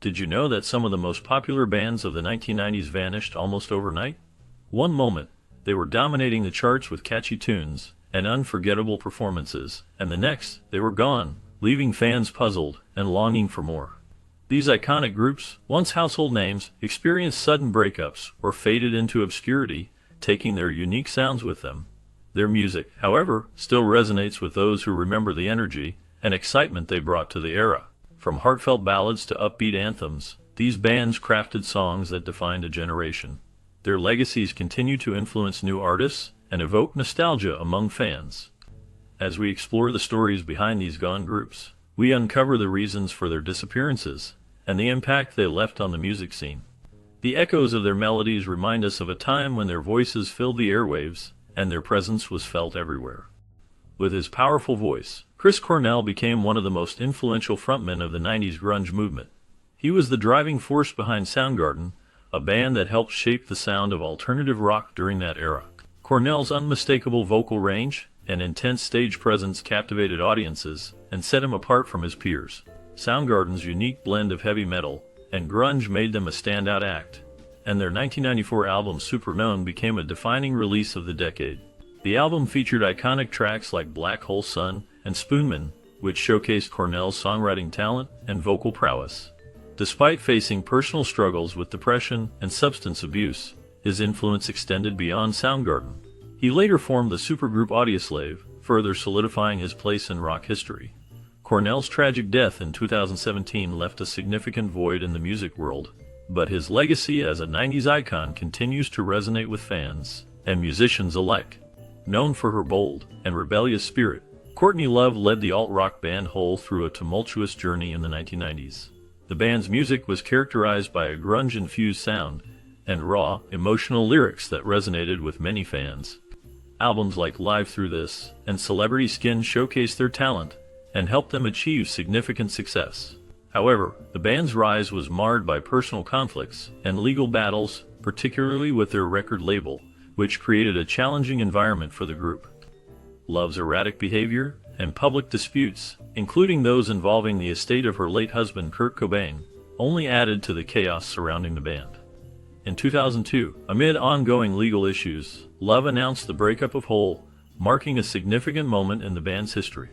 Did you know that some of the most popular bands of the 1990s vanished almost overnight? One moment, they were dominating the charts with catchy tunes and unforgettable performances, and the next, they were gone, leaving fans puzzled and longing for more. These iconic groups, once household names, experienced sudden breakups or faded into obscurity, taking their unique sounds with them. Their music, however, still resonates with those who remember the energy and excitement they brought to the era. From heartfelt ballads to upbeat anthems, these bands crafted songs that defined a generation. Their legacies continue to influence new artists and evoke nostalgia among fans. As we explore the stories behind these gone groups, we uncover the reasons for their disappearances and the impact they left on the music scene. The echoes of their melodies remind us of a time when their voices filled the airwaves and their presence was felt everywhere. With his powerful voice, Chris Cornell became one of the most influential frontmen of the 90s grunge movement. He was the driving force behind Soundgarden, a band that helped shape the sound of alternative rock during that era. Cornell's unmistakable vocal range and intense stage presence captivated audiences and set him apart from his peers. Soundgarden's unique blend of heavy metal and grunge made them a standout act, and their 1994 album Superknown became a defining release of the decade. The album featured iconic tracks like Black Hole Sun and Spoonman, which showcased Cornell's songwriting talent and vocal prowess. Despite facing personal struggles with depression and substance abuse, his influence extended beyond Soundgarden. He later formed the supergroup Audioslave, further solidifying his place in rock history. Cornell's tragic death in 2017 left a significant void in the music world, but his legacy as a 90s icon continues to resonate with fans and musicians alike. Known for her bold and rebellious spirit, Courtney Love led the alt-rock band Hole through a tumultuous journey in the 1990s. The band's music was characterized by a grunge-infused sound and raw, emotional lyrics that resonated with many fans. Albums like Live Through This and Celebrity Skin showcased their talent and helped them achieve significant success. However, the band's rise was marred by personal conflicts and legal battles, particularly with their record label, which created a challenging environment for the group. Love's erratic behavior and public disputes, including those involving the estate of her late husband Kurt Cobain, only added to the chaos surrounding the band. In 2002, amid ongoing legal issues, Love announced the breakup of Hole, marking a significant moment in the band's history.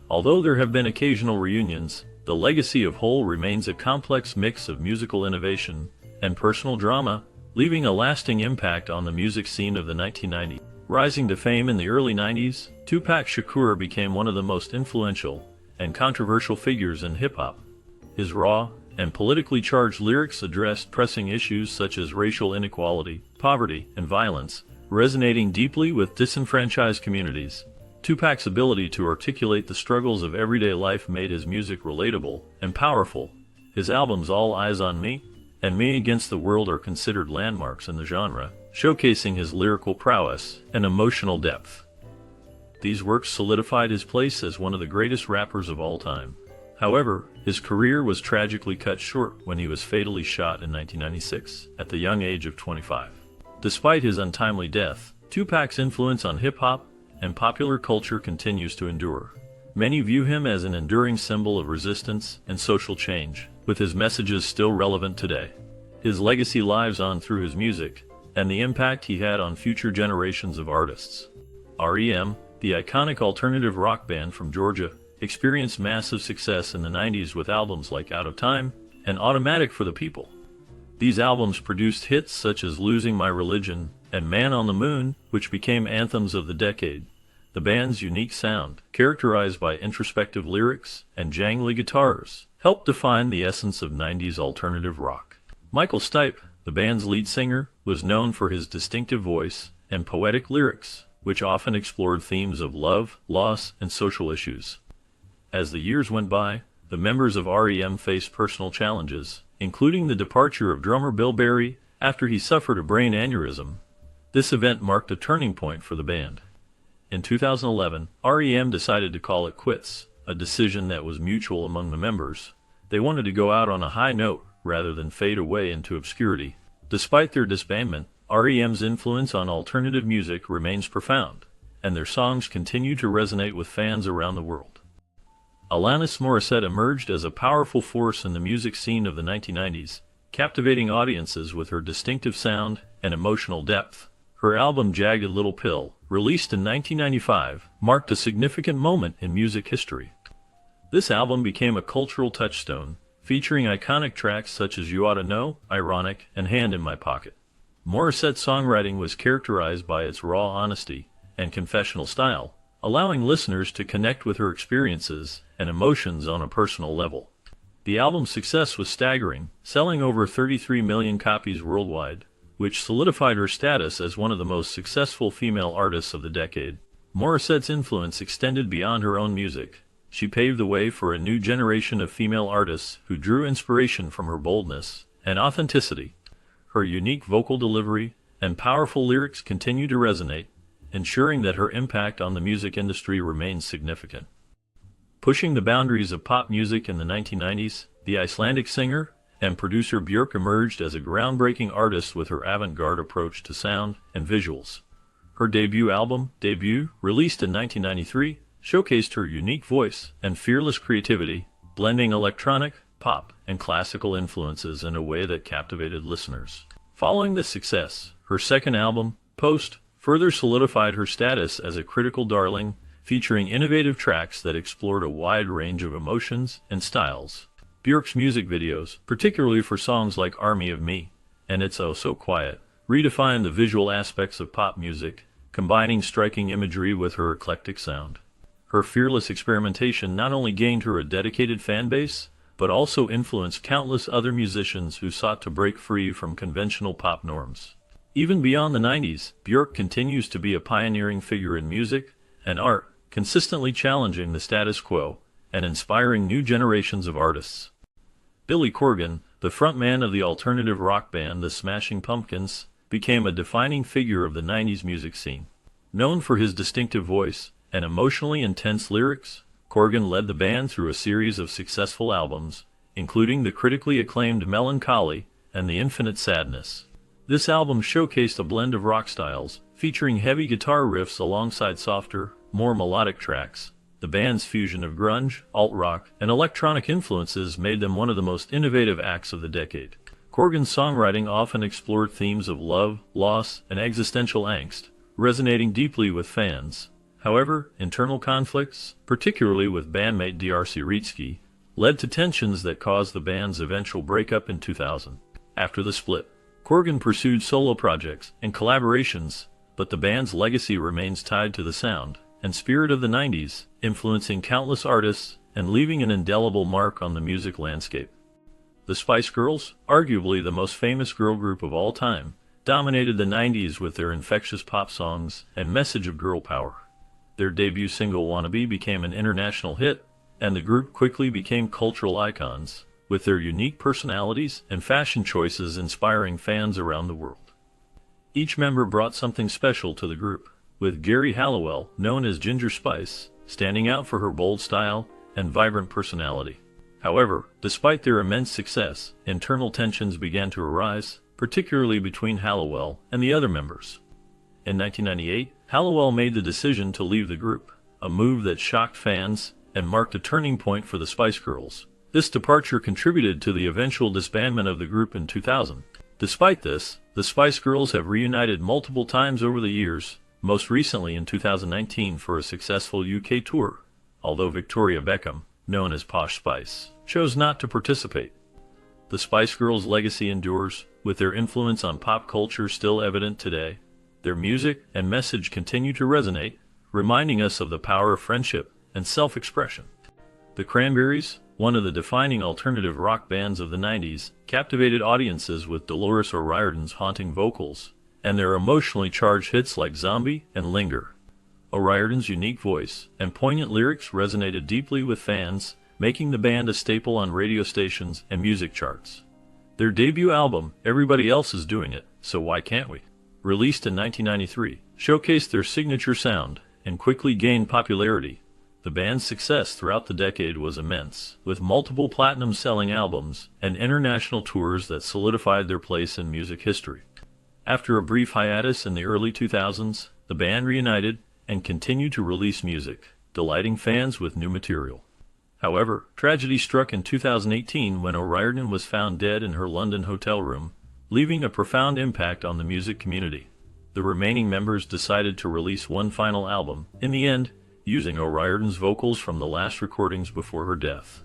Although there have been occasional reunions, the legacy of Hole remains a complex mix of musical innovation and personal drama, leaving a lasting impact on the music scene of the 1990s. Rising to fame in the early 90s, Tupac Shakur became one of the most influential and controversial figures in hip-hop. His raw and politically charged lyrics addressed pressing issues such as racial inequality, poverty, and violence, resonating deeply with disenfranchised communities. Tupac's ability to articulate the struggles of everyday life made his music relatable and powerful. His albums All Eyes on Me and Me Against the World are considered landmarks in the genre, showcasing his lyrical prowess and emotional depth. These works solidified his place as one of the greatest rappers of all time. However, his career was tragically cut short when he was fatally shot in 1996, at the young age of 25. Despite his untimely death, Tupac's influence on hip-hop and popular culture continues to endure. Many view him as an enduring symbol of resistance and social change, with his messages still relevant today. His legacy lives on through his music and the impact he had on future generations of artists. REM, the iconic alternative rock band from Georgia, experienced massive success in the 90s with albums like Out of Time and Automatic for the People. These albums produced hits such as Losing My Religion and Man on the Moon, which became anthems of the decade. The band's unique sound, characterized by introspective lyrics and jangly guitars, helped define the essence of 90s alternative rock. Michael Stipe, the band's lead singer, was known for his distinctive voice and poetic lyrics, which often explored themes of love, loss, and social issues. As the years went by, the members of REM faced personal challenges, including the departure of drummer Bill Berry after he suffered a brain aneurysm. This event marked a turning point for the band. In 2011, REM decided to call it quits, a decision that was mutual among the members. They wanted to go out on a high note rather than fade away into obscurity. Despite their disbandment, REM's influence on alternative music remains profound, and their songs continue to resonate with fans around the world. Alanis Morissette emerged as a powerful force in the music scene of the 1990s, captivating audiences with her distinctive sound and emotional depth. Her album Jagged Little Pill, released in 1995, marked a significant moment in music history. This album became a cultural touchstone, featuring iconic tracks such as You Oughta Know, Ironic, and Hand in My Pocket. Morissette's songwriting was characterized by its raw honesty and confessional style, allowing listeners to connect with her experiences and emotions on a personal level. The album's success was staggering, selling over 33 million copies worldwide, which solidified her status as one of the most successful female artists of the decade. Morissette's influence extended beyond her own music. She paved the way for a new generation of female artists who drew inspiration from her boldness and authenticity. Her unique vocal delivery and powerful lyrics continue to resonate, ensuring that her impact on the music industry remains significant. Pushing the boundaries of pop music in the 1990s, the Icelandic singer and producer Björk emerged as a groundbreaking artist with her avant-garde approach to sound and visuals. Her debut album, Debut, released in 1993, showcased her unique voice and fearless creativity, blending electronic, pop, and classical influences in a way that captivated listeners. Following this success, her second album, Post, further solidified her status as a critical darling, featuring innovative tracks that explored a wide range of emotions and styles. Björk's music videos, particularly for songs like Army of Me and It's Oh So Quiet, redefined the visual aspects of pop music, combining striking imagery with her eclectic sound. Her fearless experimentation not only gained her a dedicated fan base, but also influenced countless other musicians who sought to break free from conventional pop norms. Even beyond the 90s, Björk continues to be a pioneering figure in music and art, consistently challenging the status quo and inspiring new generations of artists. Billy Corgan, the frontman of the alternative rock band The Smashing Pumpkins, became a defining figure of the 90s music scene. Known for his distinctive voice and emotionally intense lyrics, Corgan led the band through a series of successful albums, including the critically acclaimed Melancholy and The Infinite Sadness. This album showcased a blend of rock styles, featuring heavy guitar riffs alongside softer, more melodic tracks. The band's fusion of grunge, alt-rock, and electronic influences made them one of the most innovative acts of the decade. Corgan's songwriting often explored themes of love, loss, and existential angst, resonating deeply with fans. However, internal conflicts, particularly with bandmate D'Arcy Wreatsky, led to tensions that caused the band's eventual breakup in 2000. After the split, Corgan pursued solo projects and collaborations, but the band's legacy remains tied to the sound and spirit of the 90s, influencing countless artists and leaving an indelible mark on the music landscape. The Spice Girls, arguably the most famous girl group of all time, dominated the 90s with their infectious pop songs and message of girl power. Their debut single Wannabe became an international hit, and the group quickly became cultural icons, with their unique personalities and fashion choices inspiring fans around the world. Each member brought something special to the group, with Geri Halliwell, known as Ginger Spice, standing out for her bold style and vibrant personality. However, despite their immense success, internal tensions began to arise, particularly between Halliwell and the other members. In 1998, Halliwell made the decision to leave the group, a move that shocked fans and marked a turning point for the Spice Girls. This departure contributed to the eventual disbandment of the group in 2000. Despite this, the Spice Girls have reunited multiple times over the years, most recently in 2019 for a successful UK tour, although Victoria Beckham, known as Posh Spice, chose not to participate. The Spice Girls' legacy endures, with their influence on pop culture still evident today. Their music and message continue to resonate, reminding us of the power of friendship and self-expression. The Cranberries, one of the defining alternative rock bands of the 90s, captivated audiences with Dolores O'Riordan's haunting vocals and their emotionally charged hits like Zombie and Linger. O'Riordan's unique voice and poignant lyrics resonated deeply with fans, making the band a staple on radio stations and music charts. Their debut album, Everybody Else Is Doing It, So Why Can't We?, released in 1993, showcased their signature sound and quickly gained popularity. The band's success throughout the decade was immense, with multiple platinum-selling albums and international tours that solidified their place in music history. After a brief hiatus in the early 2000s, the band reunited and continued to release music, delighting fans with new material. However, tragedy struck in 2018 when O'Riordan was found dead in her London hotel room, leaving a profound impact on the music community. The remaining members decided to release one final album, in the end, using O'Riordan's vocals from the last recordings before her death.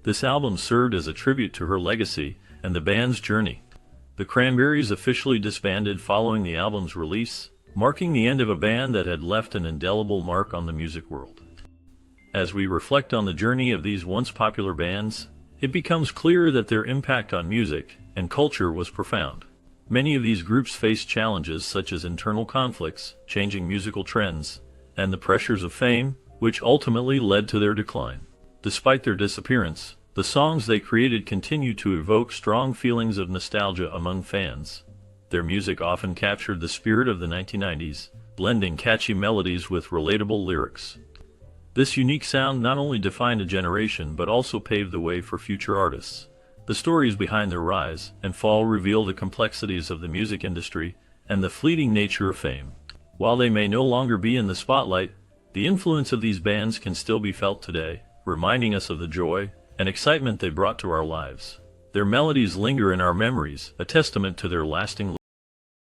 This album served as a tribute to her legacy and the band's journey. The Cranberries officially disbanded following the album's release, marking the end of a band that had left an indelible mark on the music world. As we reflect on the journey of these once popular bands, it becomes clear that their impact on music and culture was profound. Many of these groups faced challenges such as internal conflicts, changing musical trends, and the pressures of fame, which ultimately led to their decline. Despite their disappearance, the songs they created continue to evoke strong feelings of nostalgia among fans. Their music often captured the spirit of the 1990s, blending catchy melodies with relatable lyrics. This unique sound not only defined a generation but also paved the way for future artists. The stories behind their rise and fall reveal the complexities of the music industry and the fleeting nature of fame. While they may no longer be in the spotlight, the influence of these bands can still be felt today, reminding us of the joy and excitement they brought to our lives. Their melodies linger in our memories, a testament to their lasting